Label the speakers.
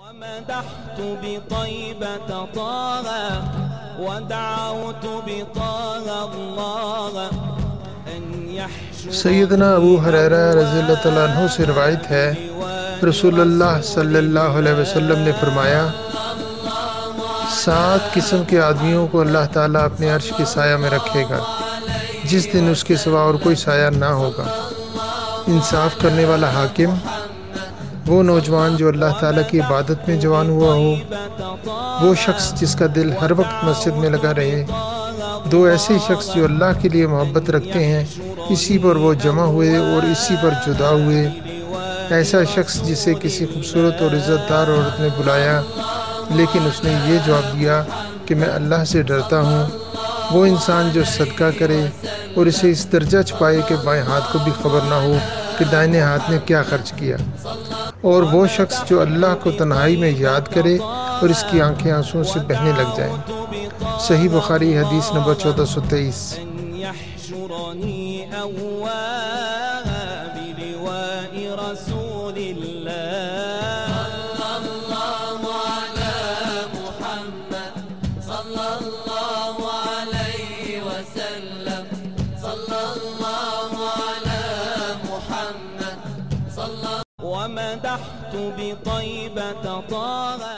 Speaker 1: ومدحت بطيبة طه ودعوت بطه الله أن يحشر.
Speaker 2: سیدنا ابو ہریرہ رضی اللہ تعالیٰ عنہ سے روایت ہے، رسول اللہ صلی اللہ علیہ وسلم نے فرمایا، 7 قسم کے آدمیوں کو اللہ تعالیٰ اپنے عرش کے سایہ میں رکھے گا جس دن اس کے سوا اور کوئی سایہ نہ ہوگا۔ انصاف کرنے والا حاکم، وہ نوجوان جو اللہ تعالیٰ کی عبادت میں جوان ہوا ہو، وہ شخص جس کا دل ہر وقت مسجد میں لگا رہے، 2 ایسے شخص جو اللہ کے لیے محبت رکھتے ہیں، اسی پر وہ جمع ہوئے اور اسی پر جدا ہوئے، ایسا شخص جسے کسی خوبصورت اور عزت دار عورت نے بلایا لیکن اس نے یہ جواب دیا کہ میں اللہ سے ڈرتا ہوں، وہ انسان جو صدقہ کرے اور اسے اس درجہ چھپائے کہ بائیں ہاتھ کو بھی خبر نہ ہو کہ دائیں ہاتھ نے کیا خرچ کیا، اور وہ شخص جو اللہ کو تنہائی میں یاد کرے اور اس کی آنکھیں آنسوؤں سے بہنے لگ جائیں۔ صحیح بخاری حدیث نمبر 1423۔
Speaker 1: ومدحت بطيبة طه